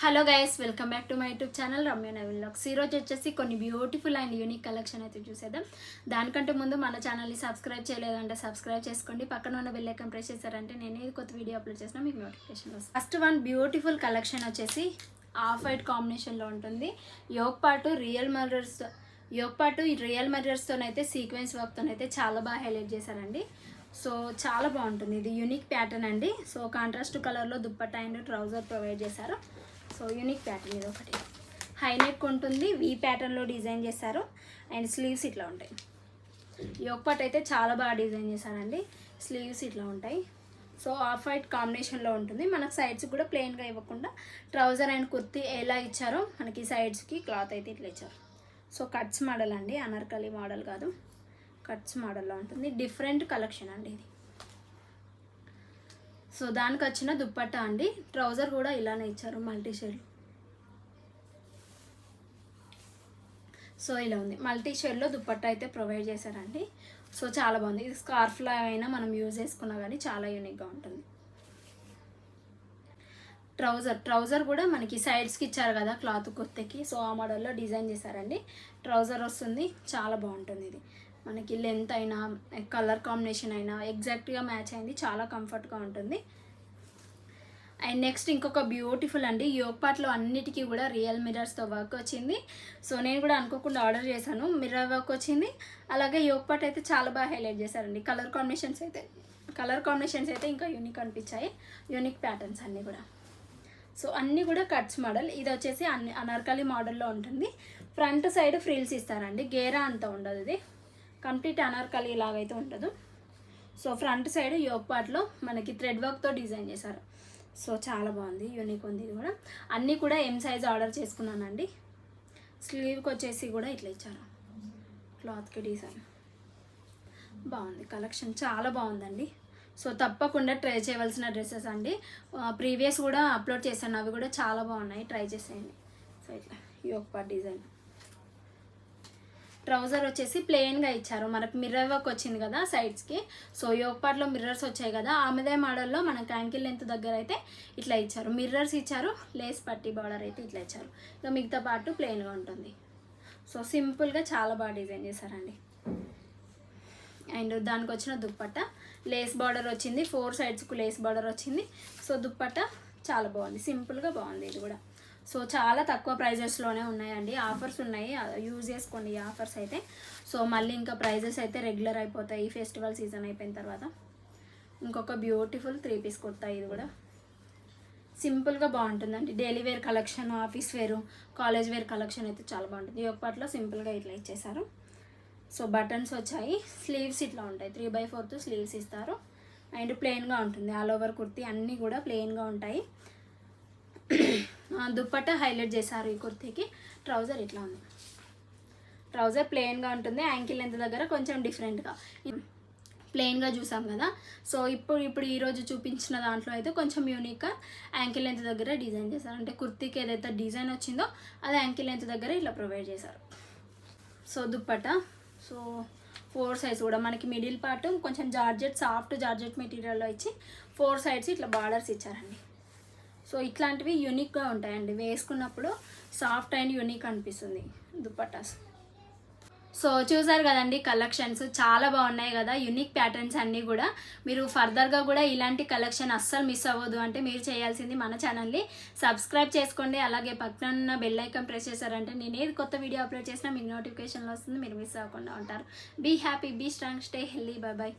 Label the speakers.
Speaker 1: Hello guys, welcome back to my YouTube channel Ramya Naveen vlogs. ఈరోజు వచ్చేసి కొన్ని బ్యూటిఫుల్ అండ్ యూనిక్ కలెక్షన్ అయితే చూసేద్దాం. దానికంటే ముందు మన ఛానల్ని సబ్స్క్రైబ్ చేయలేదంటే సబ్స్క్రైబ్ చేసుకోండి. పక్కన ఉన్న బెల్ ఐకాన్ ప్రెస్ చేశారంటే నేను ఏది కొత్త వీడియో అప్లోడ్ చేసినా మీకు నోటిఫికేషన్ వస్తుంది. ఫస్ట్ వన్ బ్యూటిఫుల్ కలెక్షన్ వచ్చేసి ఆఫ్ వైట్ కాంబినేషన్లో ఉంటుంది. యోగ్ పార్ట్ రియల్ మిర్రర్స్తోనైతే సీక్వెన్స్ వర్క్తోనైతే చాలా బాగా హైలైట్ చేశారండి. సో చాలా బాగుంటుంది. ఇది యూనిక్ ప్యాటర్న్ అండి. సో కాంట్రాస్ట్ కలర్లో దుప్పట్టా అండ్ ట్రౌజర్ ప్రొవైడ్ చేశారు. సో యూనిక్ ప్యాటర్న్ ఇది ఒకటి. హై నెక్ ఉంటుంది, వీ ప్యాటర్న్లో డిజైన్ చేశారు అండ్ స్లీవ్స్ ఇట్లా ఉంటాయి. యోగ్ పార్ట్ అయితే చాలా బాగా డిజైన్ చేశారండి. స్లీవ్స్ ఇట్లా ఉంటాయి. సో ఆఫ్ వైట్ కాంబినేషన్లో ఉంటుంది. మనకు సైడ్స్ కూడా ప్లెయిన్గా ఇవ్వకుండా ట్రౌజర్ అండ్ కుర్తీ ఎలా ఇచ్చారో మనకి సైడ్స్కి క్లాత్ అయితే ఇట్లా ఇచ్చారు. సో కట్స్ మోడల్ అండి, అనార్కలి మోడల్ కాదు, కట్స్ మోడల్లో ఉంటుంది. డిఫరెంట్ కలెక్షన్ అండి ఇది. సో దానికి వచ్చిన దుప్పట్టా అండి. ట్రౌజర్ కూడా ఇలానే ఇచ్చారు, మల్టీ షేడ్. సో ఇలా ఉంది, మల్టీ షేడ్లో దుప్పట్టా అయితే ప్రొవైడ్ చేశారండి. సో చాలా బాగుంది. ఇది స్కార్ఫ్లో అయినా మనం యూజ్ చేసుకున్నా కానీ చాలా యూనిక్గా ఉంటుంది. ట్రౌజర్ కూడా మనకి సైడ్స్కి ఇచ్చారు కదా క్లాత్ కుర్తీకి. సో ఆ మోడల్లో డిజైన్ చేశారండి. ట్రౌజర్ వస్తుంది, చాలా బాగుంటుంది. ఇది మనకి లెంత్ అయినా కలర్ కాంబినేషన్ అయినా ఎగ్జాక్ట్గా మ్యాచ్ అయింది, చాలా కంఫర్ట్గా ఉంటుంది. అండ్ నెక్స్ట్ ఇంకొక బ్యూటిఫుల్ అండి. యోగ్ పార్ట్లో అన్నిటికీ కూడా రియల్ మిర్రర్స్తో వర్క్ వచ్చింది. సో నేను కూడా అనుకోకుండా ఆర్డర్ చేశాను, మిర్రర్ వర్క్ వచ్చింది. అలాగే యోగ్ పార్ట్ అయితే చాలా బాగా హైలైట్ చేశారండి. కలర్ కాంబినేషన్స్ అయితే ఇంకా యూనిక్ అనిపించాయి. యూనిక్ ప్యాటర్న్స్ అన్నీ కూడా. సో అన్నీ కూడా కట్స్ మోడల్. ఇది వచ్చేసి అనార్కలి మోడల్లో ఉంటుంది. ఫ్రంట్ సైడ్ ఫ్రిల్స్ ఇస్తారండి, గేరా అంతా ఉండదు. ఇది కంప్లీట్ అనార్కలి లాగైతే ఉండదు. సో ఫ్రంట్ సైడ్ యోగ్ పార్ట్లో మనకి థ్రెడ్ వర్క్తో డిజైన్ చేశారు. సో చాలా బాగుంది, యూనిక్ ఉంది. ఇది కూడా అన్నీ కూడా ఎం సైజ్ ఆర్డర్ చేసుకున్నానండి. స్లీవ్కి వచ్చేసి కూడా ఇట్లా ఇచ్చారు, క్లాత్కి డిజైన్ బాగుంది. కలెక్షన్ చాలా బాగుందండి. సో తప్పకుండా ట్రై చేయవలసిన డ్రెస్సెస్ అండి. ప్రీవియస్ కూడా అప్లోడ్ చేశాను, అవి కూడా చాలా బాగున్నాయి, ట్రై చేసేయండి. సో ఇట్లా యోగ్ పార్ట్ డిజైన్. ట్రౌజర్ వచ్చేసి ప్లెయిన్గా ఇచ్చారు. మనకు మిర్రర్ వర్క్ వచ్చింది కదా సైడ్స్కి. సో యోగ్ పార్ట్లో మిర్రర్స్ వచ్చాయి కదా, ఆమెదే మోడల్లో మనకు యాంకిల్ లెంత్ దగ్గర అయితే ఇట్లా ఇచ్చారు. మిర్రర్స్ ఇచ్చారు, లేస్ పట్టి బార్డర్ అయితే ఇట్లా ఇచ్చారు. ఇక మిగతా పార్ట్ ప్లెయిన్గా ఉంటుంది. సో సింపుల్గా చాలా బాగా డిజైన్ చేశారండి. అండ్ దానికి వచ్చిన దుప్పట్టా లేస్ బార్డర్ వచ్చింది, 4 సైడ్స్కు లేస్ బార్డర్ వచ్చింది. సో దుప్పట్టా చాలా బాగుంది, సింపుల్గా బాగుంది. ఇది కూడా సో చాలా తక్కువ ప్రైజెస్లోనే ఉన్నాయండి. ఆఫర్స్ ఉన్నాయి, యూజ్ చేసుకోండి ఈ ఆఫర్స్ అయితే. సో మళ్ళీ ఇంకా ప్రైజెస్ అయితే రెగ్యులర్ అయిపోతాయి ఈ ఫెస్టివల్ సీజన్ అయిపోయిన తర్వాత. ఇంకొక బ్యూటిఫుల్ 3 పీస్ కుర్తా. ఇది కూడా సింపుల్గా బాగుంటుందండి. డైలీ వేర్ కలెక్షన్, ఆఫీస్ వేరు, కాలేజ్ వేర్ కలెక్షన్ అయితే చాలా బాగుంటుంది. యోగ్ పార్ట్లో సింపుల్గా ఇట్లా ఇచ్చేసారు. సో బటన్స్ వచ్చాయి, స్లీవ్స్ ఇట్లా ఉంటాయి, 3/4 స్లీవ్స్ ఇస్తారు. అండ్ ప్లెయిన్గా ఉంటుంది. ఆల్ ఓవర్ కుర్తీ అన్నీ కూడా ప్లెయిన్గా ఉంటాయి. దుప్పట్టా హైలైట్ చేశారు ఈ కుర్తీకి. ట్రౌజర్ ఇట్లా ఉంది, ట్రౌజర్ ప్లెయిన్గా ఉంటుంది. యాంకిల్ లెంత్ దగ్గర కొంచెం డిఫరెంట్గా ప్లెయిన్గా చూసాం కదా. సో ఇప్పుడు ఈరోజు చూపించిన దాంట్లో అయితే కొంచెం యూనిక్గా యాంకిల్ లెంత్ దగ్గర డిజైన్ చేశారు. అంటే కుర్తీకి ఏదైతే డిజైన్ వచ్చిందో అది యాంకిల్ లెంత్ దగ్గర ఇట్లా ప్రొవైడ్ చేశారు. సో దుప్పట్టా సో 4 సైడ్స్ కూడా మనకి మిడిల్ పార్ట్ కొంచెం సాఫ్ట్ జార్జెట్ మెటీరియల్లో ఇచ్చి 4 సైడ్స్ ఇట్లా బార్డర్స్ ఇచ్చారండి. సో ఇట్లాంటివి యూనిక్గా ఉంటాయండి, వేసుకున్నప్పుడు సాఫ్ట్ అండ్ యూనిక్ అనిపిస్తుంది దుప్పట్టాస్. సో చూసారు కదండి, కలెక్షన్స్ చాలా బాగున్నాయి కదా, యూనిక్ ప్యాటర్న్స్ అన్నీ కూడా. మీరు ఫర్దర్గా కూడా ఇలాంటి కలెక్షన్ అస్సలు మిస్ అవ్వదు అంటే మీరు చేయాల్సింది మన ఛానల్ని సబ్స్క్రైబ్ చేసుకోండి. అలాగే పక్కన ఉన్న బెల్ ఐకాన్ ప్రెస్ చేశారంటే నేను ఏది కొత్త వీడియో అప్లోడ్ చేసినా మీకు నోటిఫికేషన్లో వస్తుంది, మీరు మిస్ అవ్వకుండా ఉంటారు. Be happy, be strong, stay healthy, bye by.